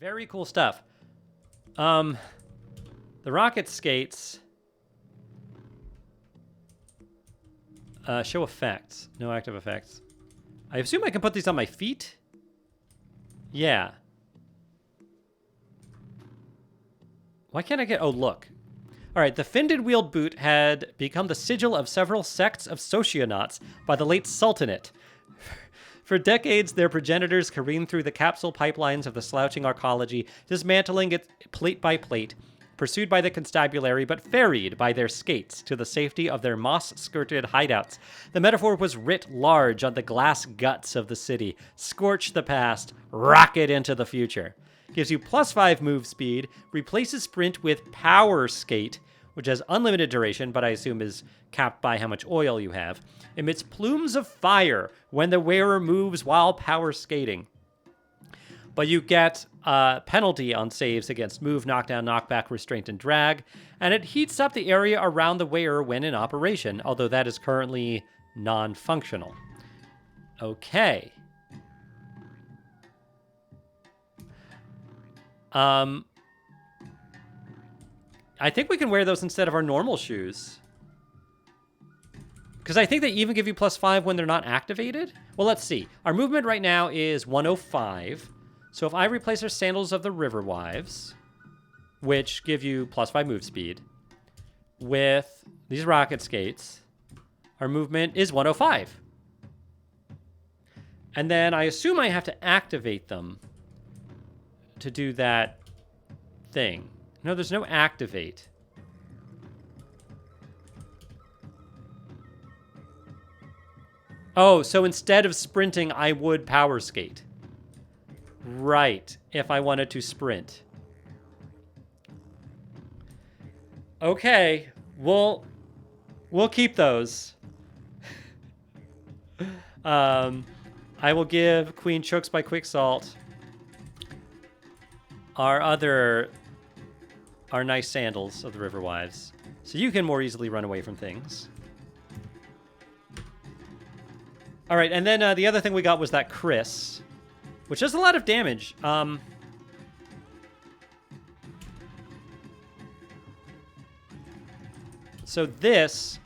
Very cool stuff. The rocket skates show effects. No active effects. I assume I can put these on my feet? Yeah. Why can't I get... Oh, look. All right, the finned wheeled boot had become the sigil of several sects of socionauts by the late Sultanate. For decades, their progenitors careened through the capsule pipelines of the slouching arcology, dismantling it plate by plate, pursued by the constabulary, but ferried by their skates to the safety of their moss-skirted hideouts. The metaphor was writ large on the glass guts of the city. Scorch the past, rocket into the future. Gives you +5 move speed, replaces sprint with power skate, which has unlimited duration, but I assume is capped by how much oil you have. Emits plumes of fire when the wearer moves while power skating. But you get a penalty on saves against move, knockdown, knockback, restraint, and drag, and it heats up the area around the wearer when in operation, although that is currently non-functional. Okay. I think we can wear those instead of our normal shoes. Because I think they even give you +5 when they're not activated. Well, let's see. Our movement right now is 105. So if I replace our Sandals of the Riverwives, which give you +5 move speed, with these rocket skates, our movement is 105. And then I assume I have to activate them to do that thing. No, there's no activate. Oh, so instead of sprinting, I would power skate. Right, if I wanted to sprint. Okay, we'll keep those. I will give Queen Chokes by Quick Salt our nice Sandals of the Riverwives, so you can more easily run away from things. All right, and then the other thing we got was that Chris, which does a lot of damage. So this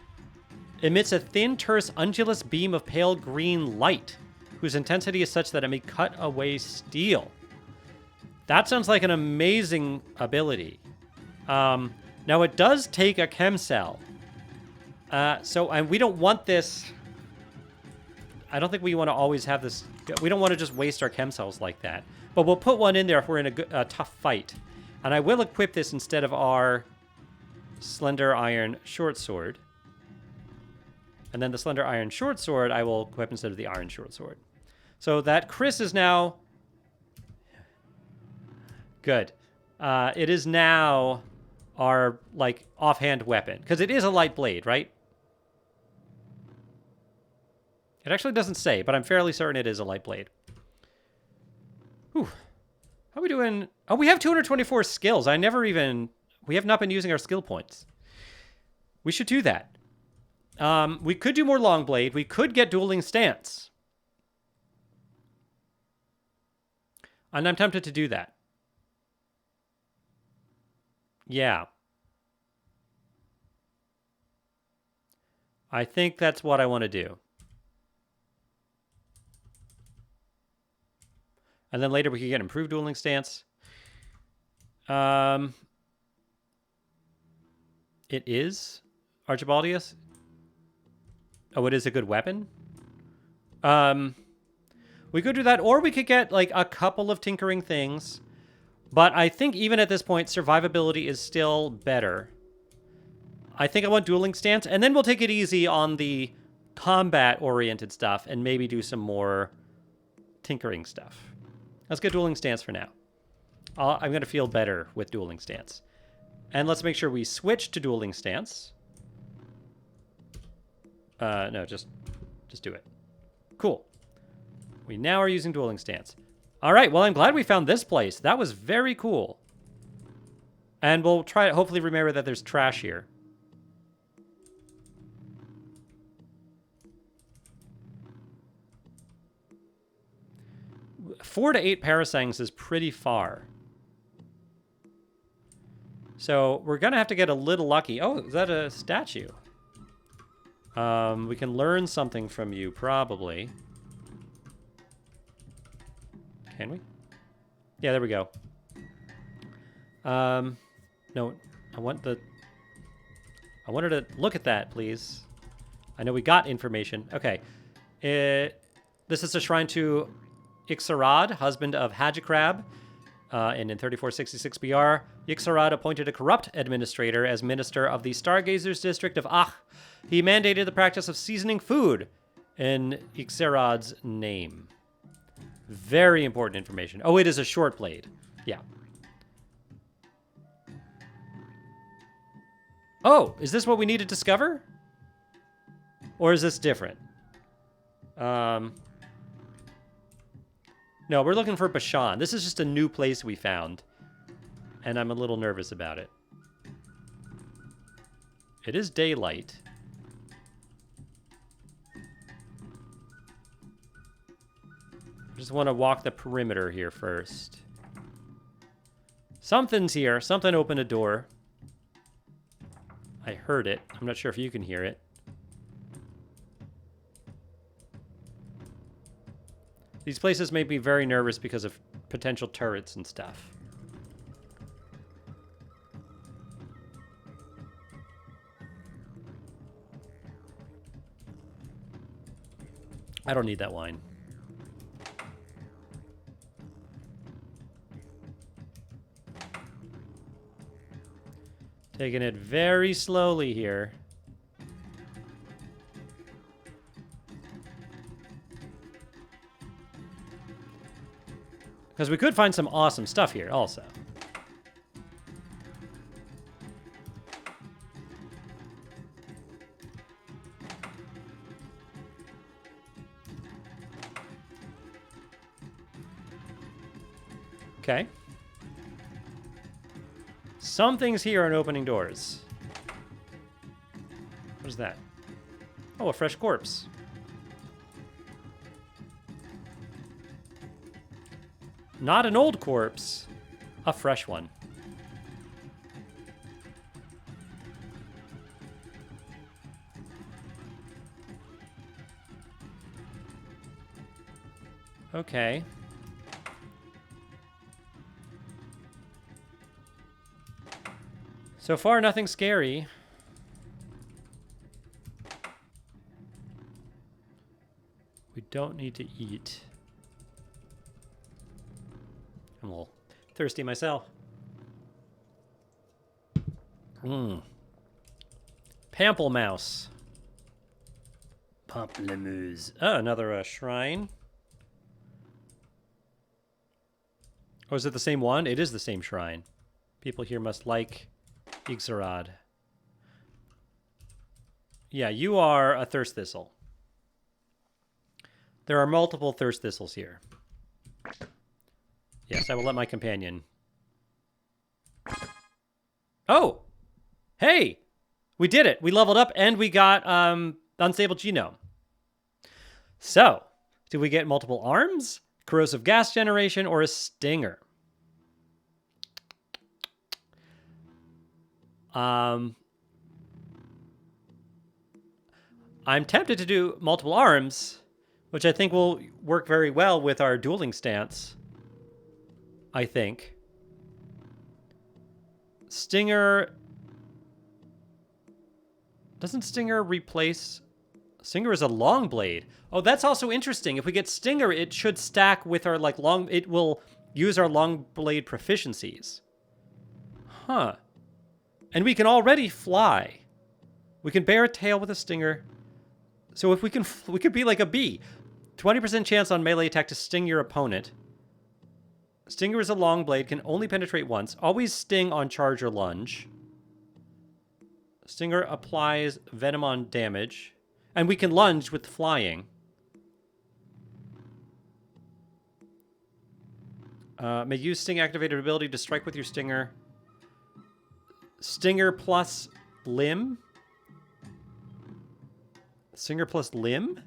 emits a thin, terse, undulous beam of pale green light, whose intensity is such that it may cut away steel. That sounds like an amazing ability. Now, it does take a chem cell. And we don't want this... I don't think we want to always have this... We don't want to just waste our chem cells like that. But we'll put one in there if we're in a tough fight. And I will equip this instead of our Slender Iron Short Sword. And then the Slender Iron Short Sword I will equip instead of the Iron Short Sword. So that Chris is now... Good. It is now our, like, offhand weapon. Because it is a light blade, right? It actually doesn't say, but I'm fairly certain it is a light blade. Whew. How are we doing? Oh, we have 224 skills. We have not been using our skill points. We should do that. We could do more long blade. We could get dueling stance. And I'm tempted to do that. Yeah. I think that's what I want to do. And then later we can get improved dueling stance. It is Archibaldius. Oh, it is a good weapon. We could do that, or we could get like a couple of tinkering things. But I think even at this point, survivability is still better. I think I want dueling stance, and then we'll take it easy on the combat-oriented stuff and maybe do some more tinkering stuff. Let's get dueling stance for now. I'm going to feel better with dueling stance. And let's make sure we switch to dueling stance. No, just do it. Cool. We now are using dueling stance. All right, well, I'm glad we found this place. That was very cool. And we'll try to hopefully remember that there's trash here. Four to 8 parasangs is pretty far. So we're going to have to get a little lucky. Oh, is that a statue? We can learn something from you, probably. Can we? Yeah, there we go. No, I wanted to look at that, please. I know we got information. Okay. This is a shrine to Ixarad, husband of Hajikrab. And in 3466 BR, Ixarad appointed a corrupt administrator as minister of the Stargazers district of Ach. He mandated the practice of seasoning food in Ixarad's name. Very important information. Oh, it is a short blade. Yeah. Oh, is this what we need to discover? Or is this different? No, we're looking for Bashan. This is just a new place we found. And I'm a little nervous about it. It is daylight. I just want to walk the perimeter here first. Something's here. Something opened a door. I heard it. I'm not sure if you can hear it. These places make me very nervous because of potential turrets and stuff. I don't need that wine. Taking it very slowly here. Because we could find some awesome stuff here also. Okay. Some things here are opening doors. What is that? Oh, a fresh corpse. Not an old corpse, a fresh one. Okay. So far, nothing scary. We don't need to eat. I'm a little thirsty myself. Pamplemousse. Pamplemousse. Oh, another shrine. Oh, is it the same one? It is the same shrine. People here must like Ixarad. Yeah, you are a thirst thistle. There are multiple thirst thistles here. Yes, I will let my companion. Oh! Hey! We did it! We leveled up and we got unstable genome. So, did we get multiple arms, corrosive gas generation, or a stinger? I'm tempted to do multiple arms, which I think will work very well with our dueling stance. I think. Stinger... Doesn't Stinger replace... Stinger is a long blade. Oh, that's also interesting. If we get Stinger, it should stack with our, like, long... It will use our long blade proficiencies. Huh. And we can already fly. We can bear a tail with a Stinger. So if we could be like a bee. 20% chance on melee attack to sting your opponent. Stinger is a long blade, can only penetrate once. Always sting on charge or lunge. Stinger applies venom on damage. And we can lunge with flying. May use sting activated ability to strike with your stinger. Stinger plus limb? Stinger plus limb?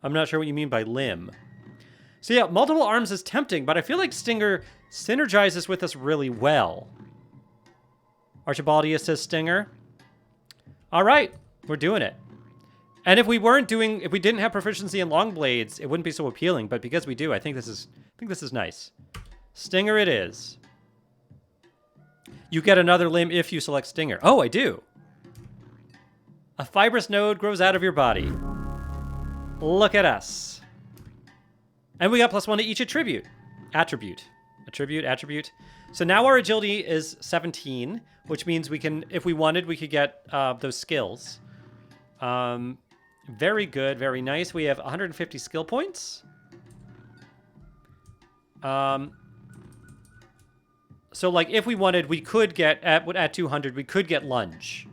I'm not sure what you mean by limb. So yeah, multiple arms is tempting, but I feel like Stinger synergizes with us really well. Archibaldius says stinger. All right, we're doing it. And if we didn't have proficiency in long blades, it wouldn't be so appealing. But because we do, I think this is nice. Stinger it is. You get another limb if you select stinger. Oh, I do. A fibrous node grows out of your body. Look at us. And we got +1 to each attribute. Attribute. So now our agility is 17, which means we can, if we wanted, we could get those skills. Very good, very nice. We have 150 skill points. So, like, if we wanted, we could get, at 200, we could get lunge.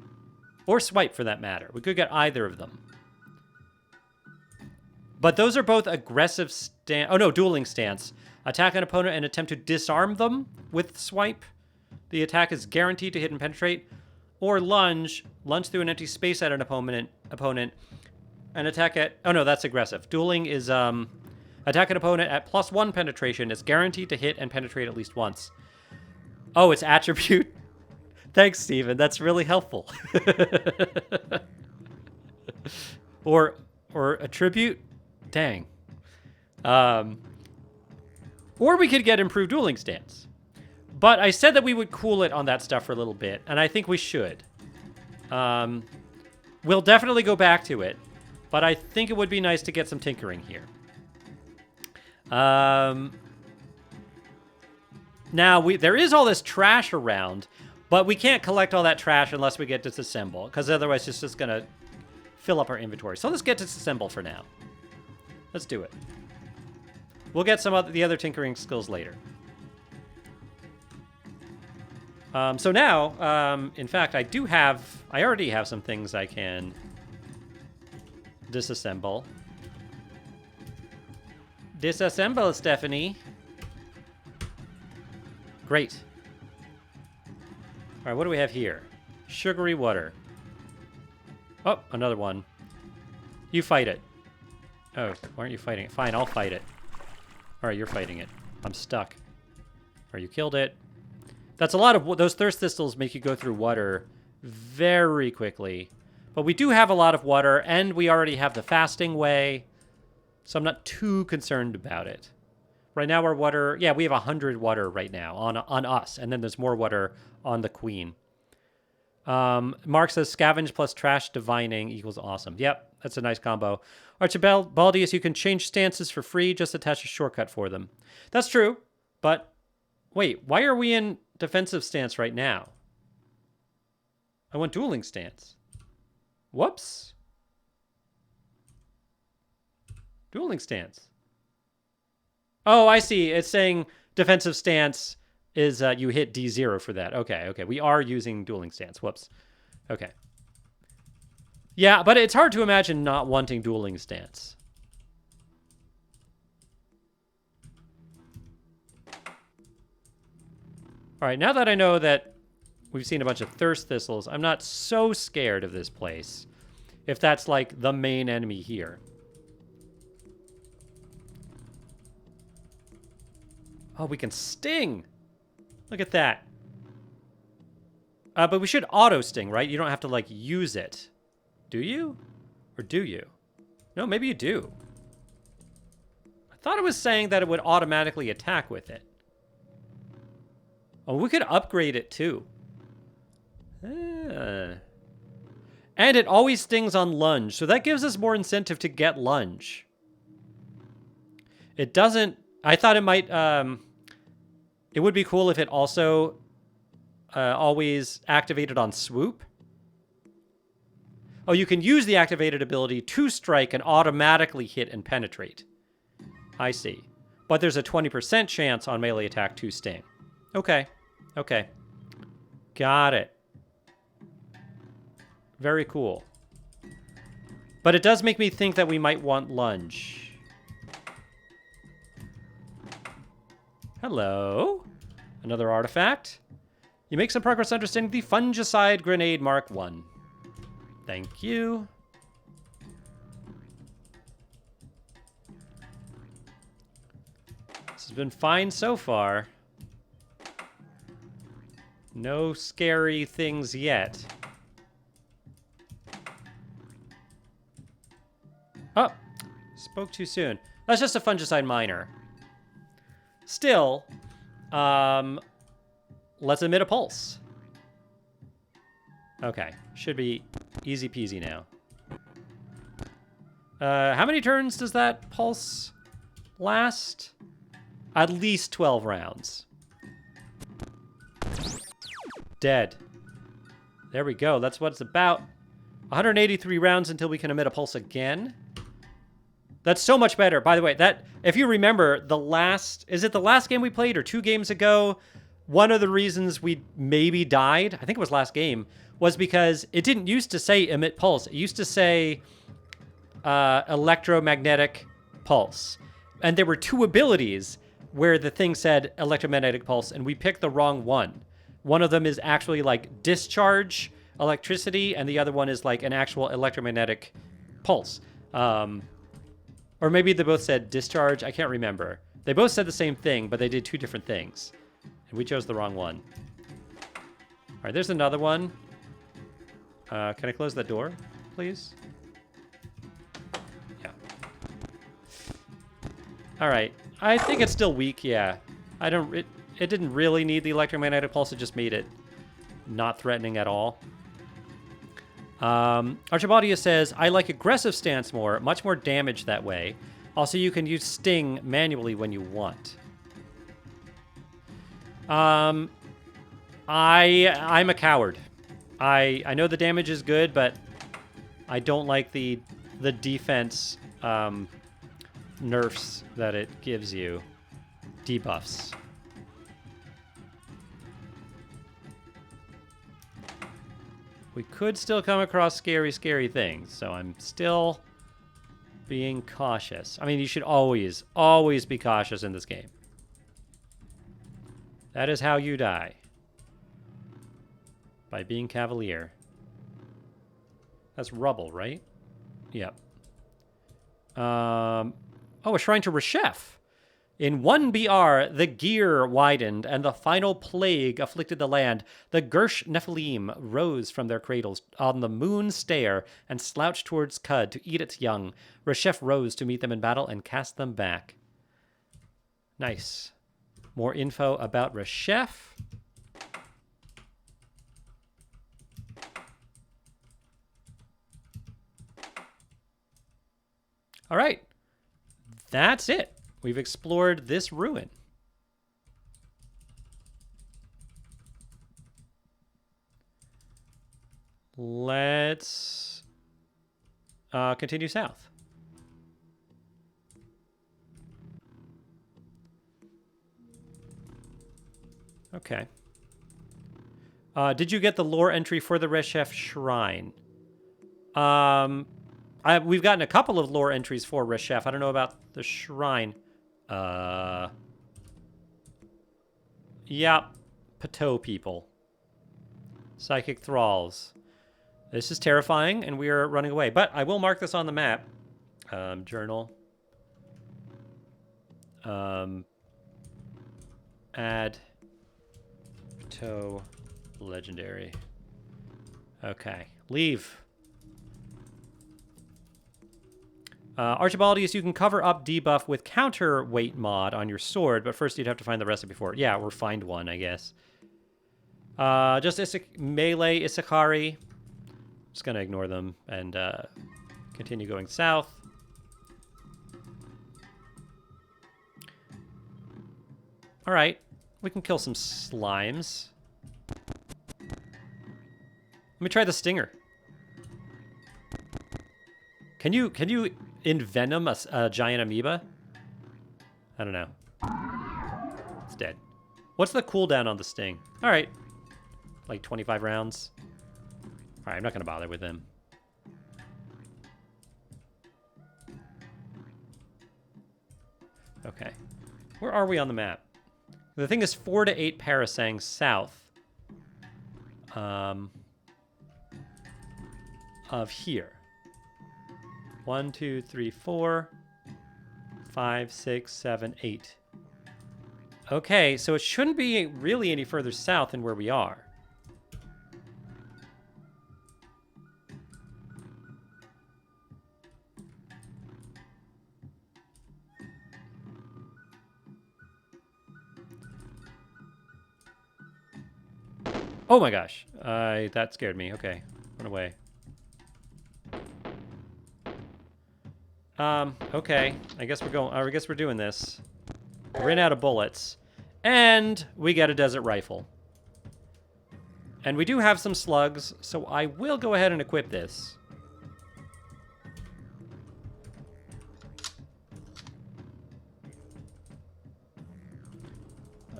Or swipe, for that matter. We could get either of them. But those are both aggressive stance. Oh, no, dueling stance. Attack an opponent and attempt to disarm them with swipe. The attack is guaranteed to hit and penetrate. Or lunge. Lunge through an empty space at an opponent. And attack at... Oh, no, that's aggressive. Dueling is... Attack an opponent at +1 penetration. It's guaranteed to hit and penetrate at least once. Oh, it's attribute. Thanks, Steven. That's really helpful. Or attribute. Dang. Or we could get improved dueling stance. But I said that we would cool it on that stuff for a little bit, and I think we should. We'll definitely go back to it, but I think it would be nice to get some tinkering here. Now, there is all this trash around, but we can't collect all that trash unless we get disassemble, because otherwise it's just going to fill up our inventory. So let's get disassemble for now. Let's do it. We'll get some of the other tinkering skills later. So now, in fact, I already have some things I can disassemble. Disassemble, Stephanie. Great. All right, what do we have here? Sugary water. Oh, another one. You fight it. Oh, why aren't you fighting it? Fine, I'll fight it. All right, you're fighting it. I'm stuck. All right, you killed it. That's a lot of... Those thirst thistles make you go through water very quickly. But we do have a lot of water, and we already have the fasting way. So I'm not too concerned about it. Right now our water... Yeah, we have 100 water right now on us. And then there's more water on the queen. Mark says scavenge plus trash divining equals awesome. Yep, that's a nice combo. Archibaldius, you can change stances for free. Just attach a shortcut for them. That's true. But wait, why are we in defensive stance right now? I want dueling stance. Whoops. Dueling stance. Oh, I see. It's saying defensive stance is you hit D0 for that. Okay. We are using dueling stance. Whoops. Okay. Yeah, but it's hard to imagine not wanting dueling stance. All right, now that I know that we've seen a bunch of thirst thistles, I'm not so scared of this place. If that's like the main enemy here. Oh, we can sting. Look at that. But we should auto sting, right? You don't have to like use it. Do you? Or do you? No, maybe you do. I thought it was saying that it would automatically attack with it. Oh, we could upgrade it too. And it always stings on lunge, so that gives us more incentive to get lunge. It doesn't... I thought it might... it would be cool if it also always activated on swoop. Oh, you can use the activated ability to strike and automatically hit and penetrate. I see. But there's a 20% chance on melee attack to sting. Okay. Got it. Very cool. But it does make me think that we might want lunge. Hello. Another artifact. You make some progress understanding the fungicide grenade Mark 1. Thank you. This has been fine so far. No scary things yet. Oh, spoke too soon. That's just a fungicide miner. Still, let's emit a pulse. Okay, should be easy peasy now. How many turns does that pulse last? At least 12 rounds. Dead. There we go. That's what it's about. 183 rounds until we can emit a pulse again. That's so much better. By the way, that if you remember, is it the last game we played or 2 games ago? One of the reasons we maybe died, I think it was last game, was because it didn't used to say emit pulse. It used to say electromagnetic pulse. And there were 2 abilities where the thing said electromagnetic pulse, and we picked the wrong one. One of them is actually like discharge electricity, and the other one is like an actual electromagnetic pulse. Or maybe they both said discharge. I can't remember. They both said the same thing, but they did 2 different things. And we chose the wrong one. All right, there's another one. Can I close that door, please? Yeah. All right. I think it's still weak, yeah. It didn't really need the electromagnetic pulse. It just made it not threatening at all. Archibaldia says, I like aggressive stance more, much more damage that way. Also, you can use sting manually when you want. I'm a coward. I know the damage is good, but I don't like the defense nerfs that it gives you. Debuffs. We could still come across scary, scary things, so I'm still being cautious. I mean, you should always, always be cautious in this game. That is how you die. By being cavalier. That's rubble, right? Yep. Oh, a shrine to Reshef. In 1BR, the gear widened, and the final plague afflicted the land. The Gersh Nephilim rose from their cradles on the moon stair and slouched towards Cud to eat its young. Reshef rose to meet them in battle and cast them back. Nice. More info about Reshef. All right. That's it. We've explored this ruin. Let's continue south. Okay. Did you get the lore entry for the Reshef Shrine? We've gotten a couple of lore entries for Reshef. I don't know about the shrine. Yeah, Pateau people. Psychic thralls. This is terrifying, and we are running away. But I will mark this on the map. Journal. Add Pateau legendary. Okay, leave. Archibaldius, you can cover up debuff with counterweight mod on your sword, but first you'd have to find the recipe for it. Yeah, or find one, I guess. Just melee Isakari. Just gonna ignore them and continue going south. All right, we can kill some slimes. Let me try the stinger. Can you envenom a giant amoeba? I don't know. It's dead. What's the cooldown on the sting? All right. Like 25 rounds. All right, I'm not going to bother with them. Okay. Where are we on the map? The thing is 4 to 8 parasangs south of here. 1, 2, 3, 4, 5, 6, 7, 8. Okay, so it shouldn't be really any further south than where we are. Oh my gosh. That scared me. Okay. Run away. Okay. I guess we're going... I guess we're doing this. Ran out of bullets. And we get a desert rifle. And we do have some slugs, so I will go ahead and equip this.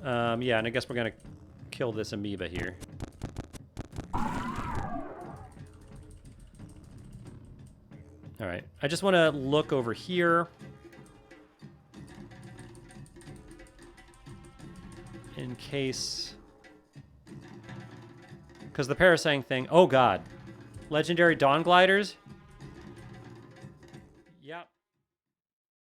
Yeah, and I guess we're gonna kill this amoeba here. Alright, I just want to look over here. In case... Because the parasang thing... Oh god. Legendary Dawn Gliders?